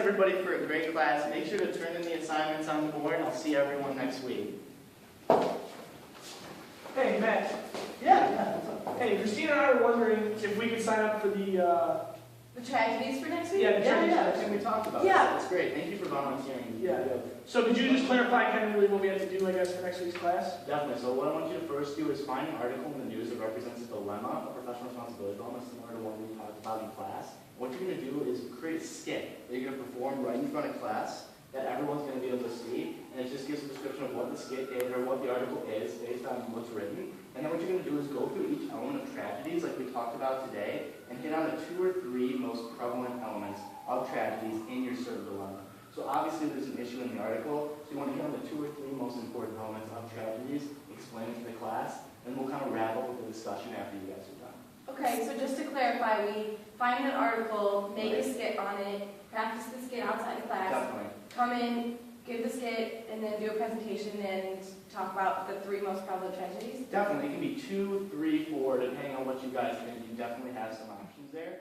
everybody for a great class. Make sure to turn in the assignments on the board, and I'll see everyone next week. Hey, Matt. Yeah, what's up? Hey, Christina and I were wondering if we could sign up for the tragedies for next week? Yeah, And we talked about Yeah. That's great. Thank you for volunteering. Yeah. So could you just clarify kind of really what we have to do, I guess, for next week's class? Definitely. So what I want you to first do is find an article in the news that represents a dilemma of professional responsibility, almost similar to one we talked about in class. What you're going to do is create a skit that you're going to perform right in front of class that everyone's going to be able to see, and it just gives a description of what the skit is or what the article is based on what's written. And then what you're going to do is go through each element of tragedies like we talked about today and hit on the 2 or 3 most prevalent elements of tragedies in your certain dilemma. So obviously there's an issue in the article, so you want to hit on the 2 or 3 most important elements of tragedies, explain it to the class, and we'll kind of wrap up with the discussion after you guys are done. Okay, so just to clarify, we find an article, make a skit on it, practice the skit outside of class, Definitely. come in, give the skit, and then do a presentation and talk about the 3 most prevalent tragedies? Definitely. It can be 2, 3, 4, depending on what you guys think. You definitely have some options there.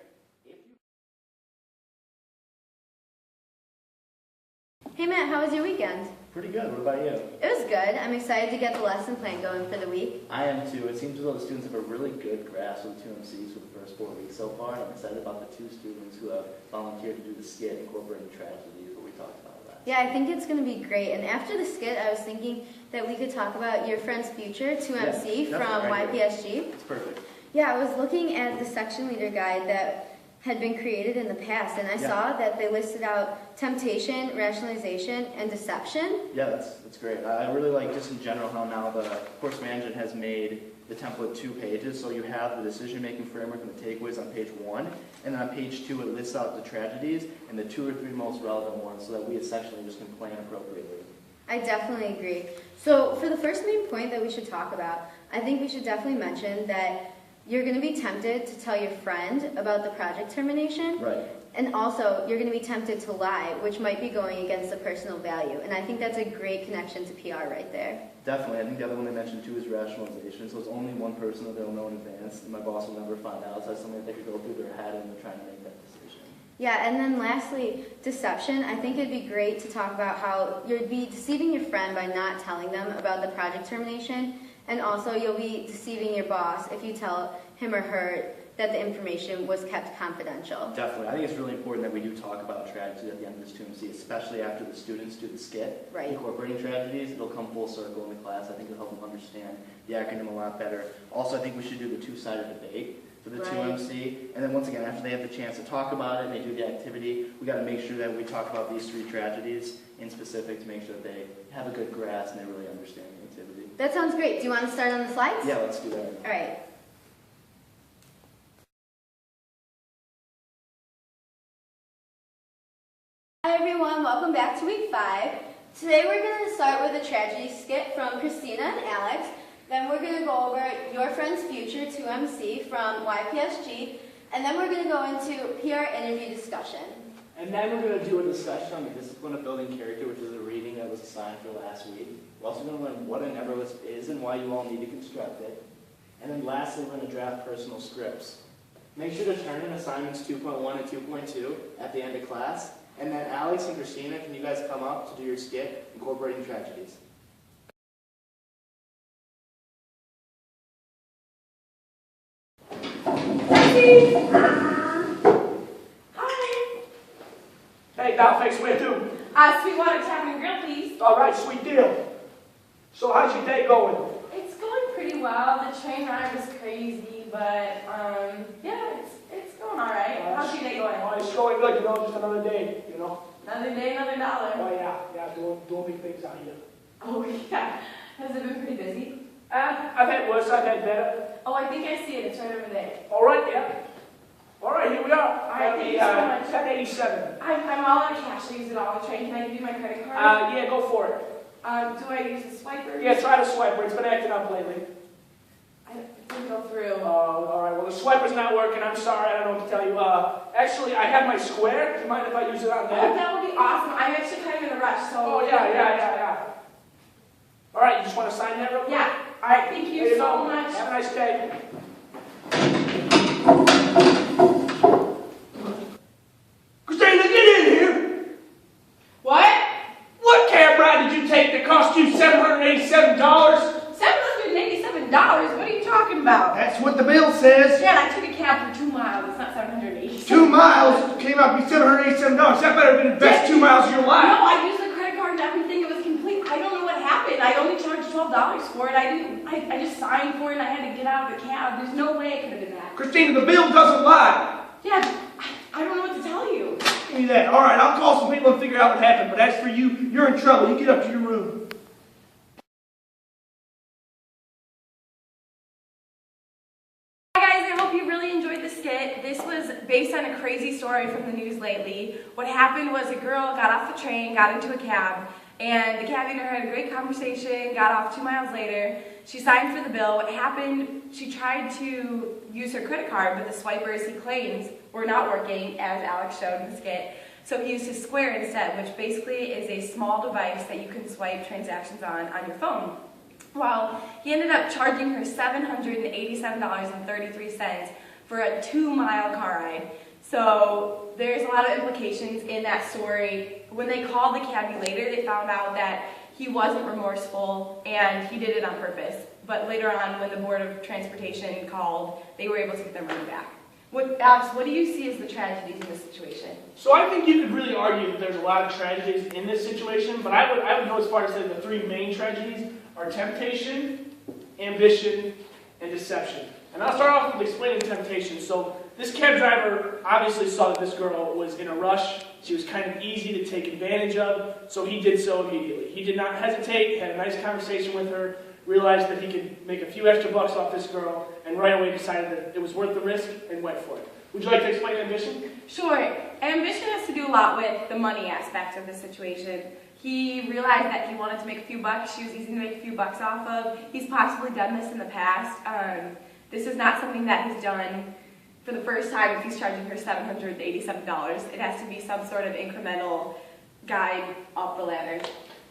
Hey Matt, how was your weekend? Pretty good. What about you? It was good. I'm excited to get the lesson plan going for the week. I am too. It seems as though the students have a really good grasp of the 2 MCs for the first 4 weeks so far, and I'm excited about the 2 students who have volunteered to do the skit incorporating tragedy, what we talked about last. Yeah, I think it's going to be great. And after the skit, I was thinking that we could talk about your friend's future, 2MC from YPSG. It's perfect. Yeah, I was looking at the section leader guide that had been created in the past, and I saw that they listed out temptation, rationalization, and deception. Yeah, that's great. I really like just in general how now the course management has made the template 2 pages, so you have the decision-making framework and the takeaways on page 1, and then on page 2 it lists out the tragedies and the 2 or 3 most relevant ones so that we essentially just can plan appropriately. I definitely agree. So for the first main point that we should talk about, I think we should definitely mention that you're going to be tempted to tell your friend about the project termination. Right. And also, you're going to be tempted to lie, which might be going against the personal value. And I think that's a great connection to PR right there. Definitely. I think the other one they mentioned too is rationalization. So it's only one person that they'll know in advance, and my boss will never find out. So that's something that they could go through their head when they're trying to make that decision. Yeah, and then lastly, deception. I think it'd be great to talk about how you'd be deceiving your friend by not telling them about the project termination. And also, you'll be deceiving your boss if you tell him or her that the information was kept confidential. Definitely. I think it's really important that we do talk about tragedy at the end of this 2MC, especially after the students do the skit. Right. Incorporating tragedies, it'll come full circle in the class. I think it'll help them understand the acronym a lot better. Also, I think we should do the 2-sided debate for the 2MC. And then once again, after they have the chance to talk about it and they do the activity, we got to make sure that we talk about these 3 tragedies in specific to make sure that they have a good grasp and they really understand the activity. That sounds great. Do you want to start on the slides? Yeah, let's do that. All right. Hi everyone, welcome back to week 5. Today we're going to start with a tragedy skit from Christina and Alex. Then we're going to go over Your Friend's Future 2MC from YPSG. And then we're going to go into PR interview discussion. And then we're going to do a discussion on the discipline of building character, which is a reading that was assigned for last week. We're also going to learn what a never list is and why you all need to construct it. And then lastly, we're going to draft personal scripts. Make sure to turn in assignments 2.1 and 2.2 at the end of class. And then Alex and Christina, can you guys come up to do your skit incorporating tragedies? Hi! Hey, Dollface, where to? Sweetwater Tavern and Grill, please. All right, sweet deal. So how's your day going? It's going pretty well. The train ride was crazy, but yeah, it's going all right. How's your day going? Oh, it's going good, just another day, Another day, another dollar. Oh, yeah, doing big things out here. Oh, yeah. Has it been pretty busy? I've had worse, I've had better. Oh, I think I see it. It's right over there. All right, yeah. All right, here we are. All right, thank you so much. 1087. I'm all out of cash. I use it all on the train. Can I give you my credit card? Yeah, go for it. Do I use the swiper? Yeah, try the swiper. It's been acting up lately. It didn't go through. All right. Well, the swiper's not working. I'm sorry. I don't know what to tell you. Actually, I have my square. Do you mind if I use it on Oh, there? that would be awesome. I'm actually kind of in a rush, so... Oh, yeah. All right, you just want to sign that real quick? Yeah. All right. Thank There you so go. much. Have a nice day. Christina, get in here! this? Dad, I took a cab for 2 miles. It's not 780. 2 miles came out to be $787. That better have been the best 2 miles of your No, life. I used the credit card and everything. It was complete. I don't know what happened. I only charged $12 for it. I just signed for it and I had to get out of the cab. There's no way it could have been that. Christina, the bill doesn't lie. Yeah, I don't know what to tell you. Give me that. All right, I'll call some people and figure out what happened. But as for you, you're in trouble. You get up to your room. Hi guys, I hope you really enjoyed the skit. This was based on a crazy story from the news lately. What happened was a girl got off the train, got into a cab, and the cab owner had a great conversation, got off 2 miles later. She signed for the bill. What happened, she tried to use her credit card, but the swipers, he claims, were not working, as Alex showed in the skit. So he used his Square instead, which basically is a small device that you can swipe transactions on your phone. Well, he ended up charging her $787.33 for a 2-mile car ride. So there's a lot of implications in that story. When they called the cabbie later, they found out that he wasn't remorseful and he did it on purpose. But later on, when the Board of Transportation called, they were able to get their money back. Alex, what do you see as the tragedies in this situation? So I think you could really argue that there's a lot of tragedies in this situation, but I would go as far as saying the 3 main tragedies are temptation, ambition, and deception. And I'll start off with explaining temptation. So this cab driver obviously saw that this girl was in a rush. She was kind of easy to take advantage of, so he did so immediately. He did not hesitate, had a nice conversation with her, realized that he could make a few extra bucks off this girl, and right away decided that it was worth the risk and went for it. Would you like to explain ambition? Sure. Ambition has to do a lot with the money aspect of the situation. He realized that he wanted to make a few bucks. She was easy to make a few bucks off of. He's possibly done this in the past. This is not something that he's done for the first time if he's charging her $787. It has to be some sort of incremental guide up the ladder.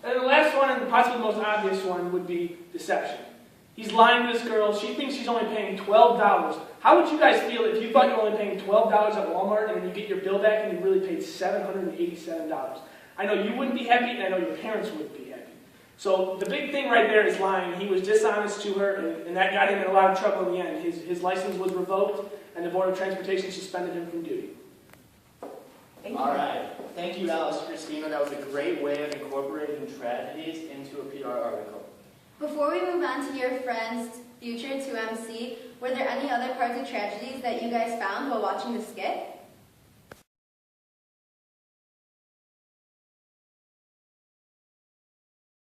And the last one, and possibly the most obvious one, would be deception. He's lying to this girl. She thinks she's only paying $12. How would you guys feel if you thought you were only paying $12 at Walmart and then you get your bill back and you really paid $787? I know you wouldn't be happy, and I know your parents wouldn't be happy. So the big thing right there is lying. He was dishonest to her, and that got him in a lot of trouble in the end. His license was revoked, and the Board of Transportation suspended him from duty. Thank you. All right. Thank you, Alice, Christina. That was a great way of incorporating tragedies into a PR article. Before we move on to your friend's future 2MC, were there any other parts of tragedies that you guys found while watching the skit?